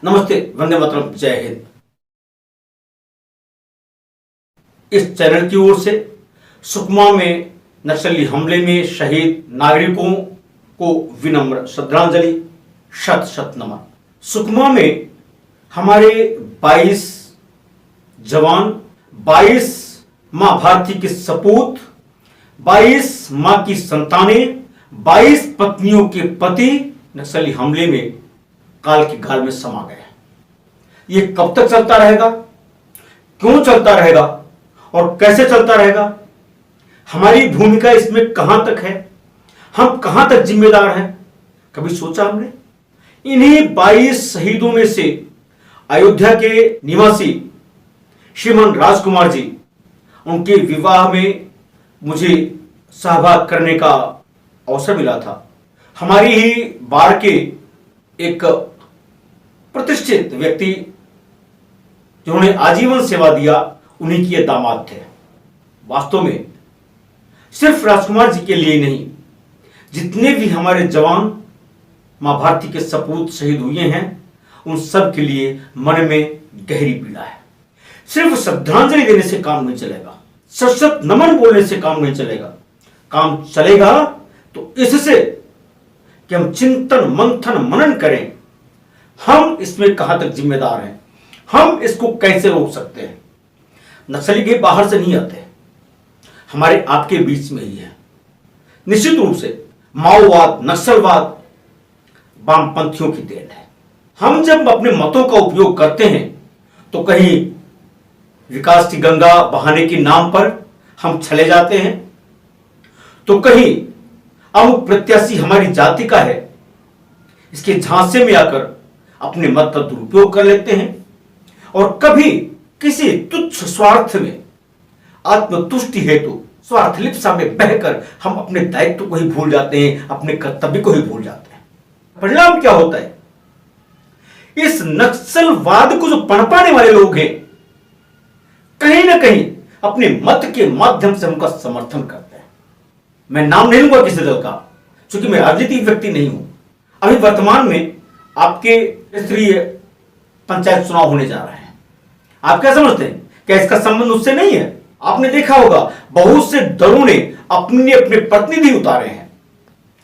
नमस्ते, वंदे मातरम, जय हिंद। इस चैनल की ओर से सुकमा में नक्सली हमले में शहीद नागरिकों को विनम्र श्रद्धांजलि, शत शत नमन। सुकमा में हमारे 22 जवान, 22 मां भारती के सपूत, 22 मां की संतानें, 22 पत्नियों के पति नक्सली हमले में काल की गाल में समा गए। ये कब तक चलता रहेगा, क्यों चलता रहेगा और कैसे चलता रहेगा? हमारी भूमिका इसमें कहां तक है, हम कहां तक जिम्मेदार हैं, कभी सोचा हमने? इन्हीं 22 शहीदों में से अयोध्या के निवासी श्रीमान राजकुमार जी, उनके विवाह में मुझे सहभाग करने का अवसर मिला था। हमारी ही बाढ़ के एक प्रतिष्ठित व्यक्ति जिन्होंने आजीवन सेवा दिया, उन्हीं के दामाद थे। वास्तव में सिर्फ राजकुमार जी के लिए नहीं, जितने भी हमारे जवान मां भारती के सपूत शहीद हुए हैं, उन सब के लिए मन में गहरी पीड़ा है। सिर्फ श्रद्धांजलि देने से काम नहीं चलेगा, शत शत नमन बोलने से काम नहीं चलेगा। काम चलेगा तो इससे कि हम चिंतन मंथन मनन करें, हम इसमें कहां तक जिम्मेदार हैं, हम इसको कैसे रोक सकते हैं। नक्सली के बाहर से नहीं आते, हमारे आपके बीच में ही है। निश्चित रूप से माओवाद, नक्सलवाद वामपंथियों की देन है। हम जब अपने मतों का उपयोग करते हैं तो कहीं विकास की गंगा बहाने के नाम पर हम चले जाते हैं, तो कहीं अमुक प्रत्याशी हमारी जाति का है, इसके झांसे में आकर अपने मत का दुरुपयोग कर लेते हैं, और कभी किसी तुच्छ स्वार्थ में आत्मतुष्टि हेतु स्वार्थ लिप्सा में बहकर हम अपने दायित्व को ही भूल जाते हैं, अपने कर्तव्य को ही भूल जाते हैं। परिणाम क्या होता है? इस नक्सलवाद को जो पनपाने वाले लोग हैं, कहीं ना कहीं अपने मत के माध्यम से उनका समर्थन करते हैं। मैं नाम नहीं लूंगा किसी दल का, क्योंकि मैं राजनीतिक व्यक्ति नहीं हूं। अभी वर्तमान में आपके स्तरीय पंचायत चुनाव होने जा रहे हैं। आप क्या समझते हैं? क्या इसका संबंध उससे नहीं है? आपने देखा होगा बहुत से दलों ने अपने अपने प्रतिनिधि उतारे हैं,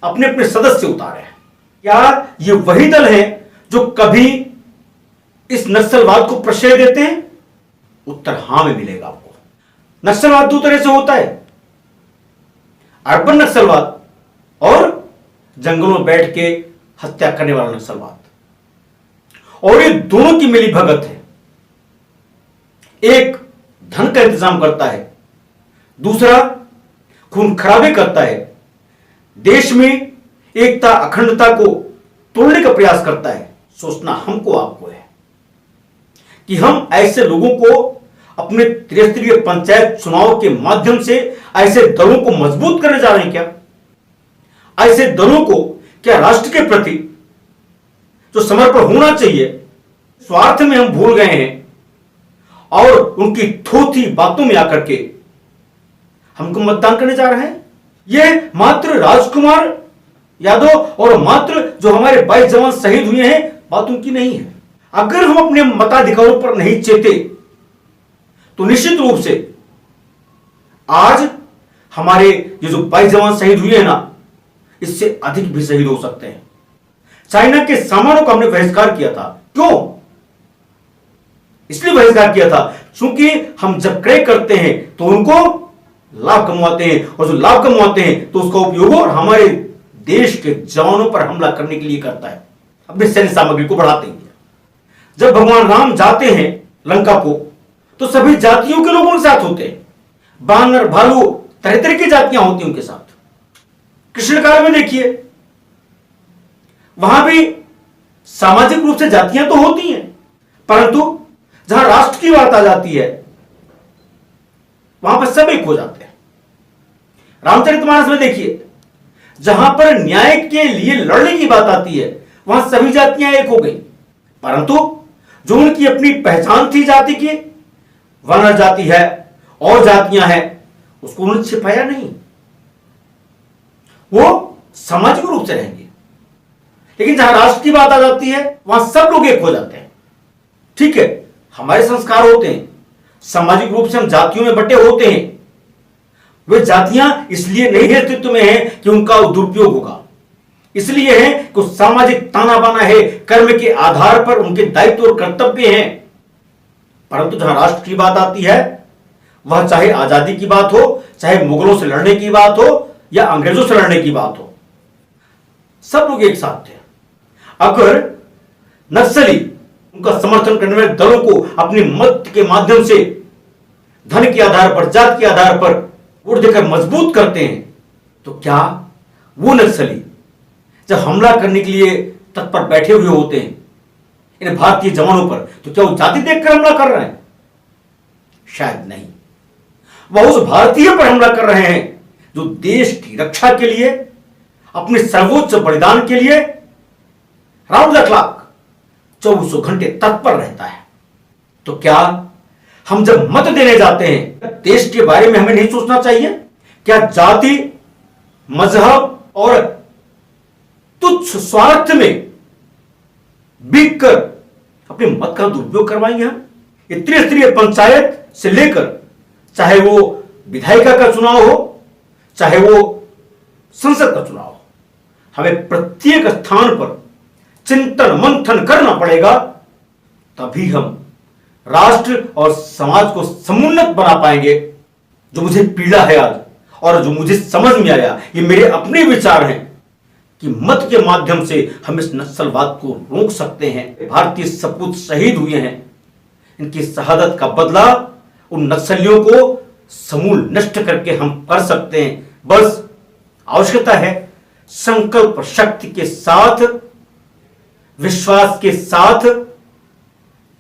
अपने अपने सदस्य उतारे हैं। क्या ये वही दल है जो कभी इस नक्सलवाद को प्रश्रय देते हैं? उत्तर हां में मिलेगा आपको। नक्सलवाद दो तरह से होता है, अर्बन नक्सलवाद और जंगलों में बैठ के हत्या करने वाला नक्सलवाद। और ये दोनों की मिली भगत है। एक धन का इंतजाम करता है, दूसरा खून खराबे करता है, देश में एकता अखंडता को तोड़ने का प्रयास करता है। सोचना हमको आपको है कि हम ऐसे लोगों को अपने त्रिस्तरीय पंचायत चुनाव के माध्यम से ऐसे दलों को मजबूत करने जा रहे हैं क्या? ऐसे दलों को क्या राष्ट्र के प्रति जो समर्पण होना चाहिए, स्वार्थ में हम भूल गए हैं और उनकी थोथी बातों में आकर के हमको मतदान करने जा रहे हैं? यह मात्र राजकुमार यादव और मात्र जो हमारे 22 जवान शहीद हुए हैं, बात उनकी नहीं है। अगर हम अपने मताधिकारों पर नहीं चेते तो निश्चित रूप से आज हमारे ये जो 22 जवान शहीद हुए हैं ना, इससे अधिक भी शहीद हो सकते हैं। चाइना के सामानों का हमने बहिष्कार किया था। क्यों? इसलिए बहिष्कार किया था क्योंकि हम जब क्रय करते हैं तो उनको लाभ कमवाते हैं, और जो लाभ कमवाते हैं तो उसका उपयोग और हमारे देश के जवानों पर हमला करने के लिए करता है, अपनी सैन्य सामग्री को बढ़ाते हैं। जब भगवान राम जाते हैं लंका को, तो सभी जातियों के लोग उनके साथ होते हैं। बानर, भालू, तरह तरह की जातियां होती हैं उनके साथ। कृष्ण काल में देखिए, वहां भी सामाजिक रूप से जातियां तो होती हैं, परंतु जहां राष्ट्र की बात आ जाती है वहां पर सब एक हो जाते हैं। रामचरितमानस में देखिए, जहां पर न्याय के लिए लड़ने की बात आती है वहां सभी जातियां एक हो गई, परंतु जो उनकी अपनी पहचान थी जाति की, वर्ण जाति है और जातियां हैं, उसको उन्होंने छिपाया नहीं। वो सामाजिक रूप से रहेंगे, लेकिन जहां राष्ट्र की बात आ जाती है वहां सब लोग एक हो जाते हैं। ठीक है, हमारे संस्कार होते हैं, सामाजिक रूप से हम जातियों में बटे होते हैं। वे जातियां इसलिए नहीं अस्तित्व में हैं कि उनका दुरुपयोग होगा, इसलिए है कि सामाजिक ताना बाना है, कर्म के आधार पर उनके दायित्व और कर्तव्य हैं। परंतु जहां राष्ट्र की बात आती है, वह चाहे आजादी की बात हो, चाहे मुगलों से लड़ने की बात हो या अंग्रेजों से लड़ने की बात हो, सब लोग एक साथ थे। अगर नक्सली उनका समर्थन करने वाले दलों को अपने मत के माध्यम से धन के आधार पर, जात के आधार पर वोट देकर मजबूत करते हैं, तो क्या वो नक्सली जब हमला करने के लिए तत्पर बैठे हुए होते हैं इन भारतीय जवानों पर, तो क्या वो जाति देखकर हमला कर रहे हैं? शायद नहीं। वह उस भारतीय पर हमला कर रहे हैं जो देश की रक्षा के लिए, अपने सर्वोच्च बलिदान के लिए राउंड द क्लॉक 24 घंटे तत्पर रहता है। तो क्या हम जब मत देने जाते हैं, देश के बारे में हमें नहीं सोचना चाहिए? क्या जाति, मजहब और तुच्छ स्वार्थ में बिककर अपने मत का दुरुपयोग करवाएंगे हम? ये त्रिस्तरीय पंचायत से लेकर चाहे वो विधायिका का चुनाव हो, चाहे वो संसद का चुनाव हो, हमें प्रत्येक स्थान पर चिंतन मंथन करना पड़ेगा, तभी हम राष्ट्र और समाज को समुन्नत बना पाएंगे। जो मुझे पीड़ा है आज और जो मुझे समझ में आया, ये मेरे अपने विचार हैं कि मत के माध्यम से हम इस नक्सलवाद को रोक सकते हैं। भारतीय सपूत शहीद हुए हैं, इनकी शहादत का बदला उन नक्सलियों को समूल नष्ट करके हम कर सकते हैं। बस आवश्यकता है संकल्प शक्ति के साथ, विश्वास के साथ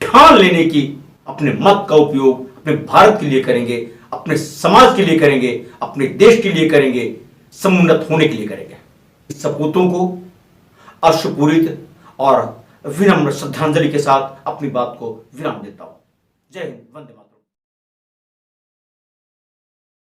ठान लेने की। अपने मत का उपयोग अपने भारत के लिए करेंगे, अपने समाज के लिए करेंगे, अपने देश के लिए करेंगे, समुन्नत होने के लिए करेंगे। सपूतों को अश्रुपूरित और विनम्र श्रद्धांजलि के साथ अपनी बात को विराम देता हूं। जय हिंद, वंदे मातरम।